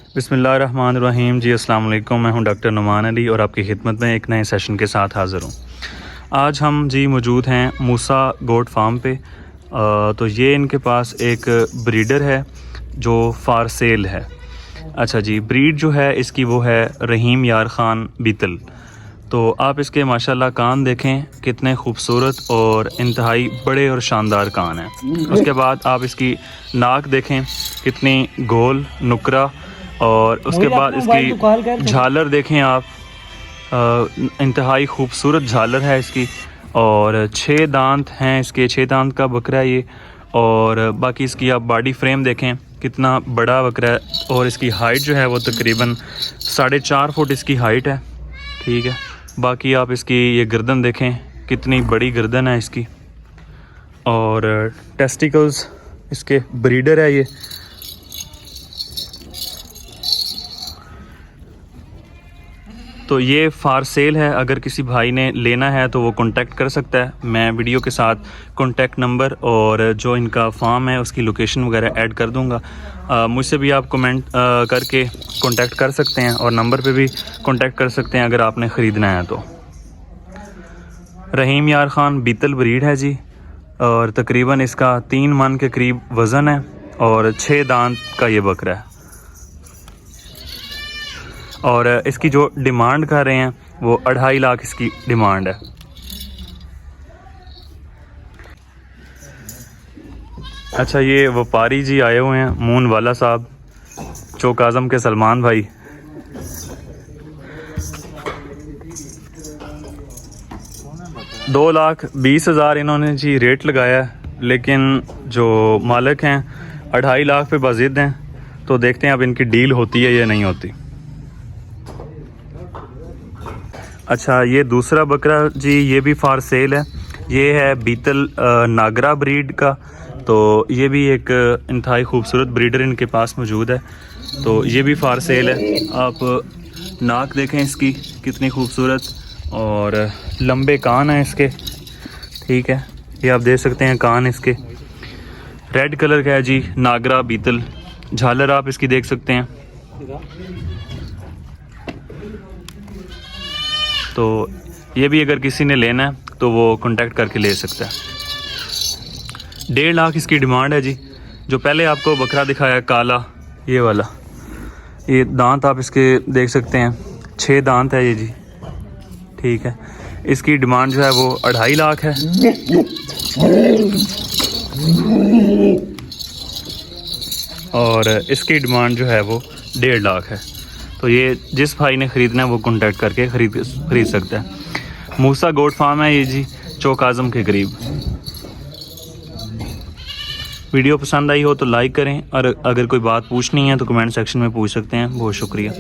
बिस्मिल्लाहिर्रहमानिर्रहीम जी, अस्सलाम वालेकुम। मैं हूं डॉक्टर नुमान अली और आपकी खिदमत में एक नए सेशन के साथ हाज़िर हूं। आज हम जी मौजूद हैं मूसा गोट फार्म पे। तो ये इनके पास एक ब्रीडर है जो फार सेल है। अच्छा जी, ब्रीड जो है इसकी वो है रहीम यार ख़ान बीतल। तो आप इसके माशाल्लाह कान देखें कितने खूबसूरत और इंतहाई बड़े और शानदार कान हैं। उसके बाद आप इसकी नाक देखें कितनी गोल नुकरा, और उसके बाद इसकी झालर देखें आप, इंतहाई खूबसूरत झालर है इसकी। और 6 दांत हैं इसके, 6 दांत का बकरा है ये। और बाकी इसकी आप बॉडी फ्रेम देखें कितना बड़ा बकरा है। और इसकी हाइट जो है वो तकरीबन 4.5 फुट इसकी हाइट है। ठीक है, बाकी आप इसकी ये गर्दन देखें कितनी बड़ी गर्दन है इसकी। और टेस्टिकल्स इसके ब्रीडर है ये। तो ये फार सेल है, अगर किसी भाई ने लेना है तो वो कांटेक्ट कर सकता है। मैं वीडियो के साथ कांटेक्ट नंबर और जो इनका फार्म है उसकी लोकेशन वगैरह ऐड कर दूंगा। मुझसे भी आप कमेंट करके कांटेक्ट कर सकते हैं और नंबर पे भी कांटेक्ट कर सकते हैं अगर आपने ख़रीदना है तो। रहीम यार ख़ान बीतल ब्रीड है जी, और तकरीबन इसका 3 मन के करीब वज़न है और 6 दांत का ये बकरा है। और इसकी जो डिमांड कर रहे हैं वो 2.5 लाख इसकी डिमांड है। अच्छा, ये व्यापारी जी आए हुए हैं, मून वाला साहब, चौक आज़म के सलमान भाई। $2,20,000 इन्होंने जी रेट लगाया है, लेकिन जो मालिक हैं 2.5 लाख पे बाजिद हैं। तो देखते हैं अब इनकी डील होती है या नहीं होती। अच्छा, ये दूसरा बकरा जी ये भी फार सेल है। ये है बीतल नागरा ब्रीड का। तो ये भी एक इंतहाई खूबसूरत ब्रीडर इनके पास मौजूद है। तो ये भी फार सेल है। आप नाक देखें इसकी कितनी खूबसूरत, और लंबे कान हैं इसके। ठीक है, ये आप देख सकते हैं कान इसके। रेड कलर का है जी, नागरा बीतल। झालर आप इसकी देख सकते हैं। तो ये भी अगर किसी ने लेना है तो वो कांटेक्ट करके ले सकता है। 1.5 लाख इसकी डिमांड है जी। जो पहले आपको बकरा दिखाया काला, ये वाला, ये दांत आप इसके देख सकते हैं, 6 दांत है ये जी। ठीक है, इसकी डिमांड जो है वो 2.5 लाख है। और इसकी डिमांड जो है वो 1.5 लाख है। तो ये जिस भाई ने ख़रीदना है वो कांटेक्ट करके ख़रीद सकता है। मूसा गोट फार्म है ये जी, चौक आज़म के करीब। वीडियो पसंद आई हो तो लाइक करें, और अगर कोई बात पूछनी है तो कमेंट सेक्शन में पूछ सकते हैं। बहुत शुक्रिया।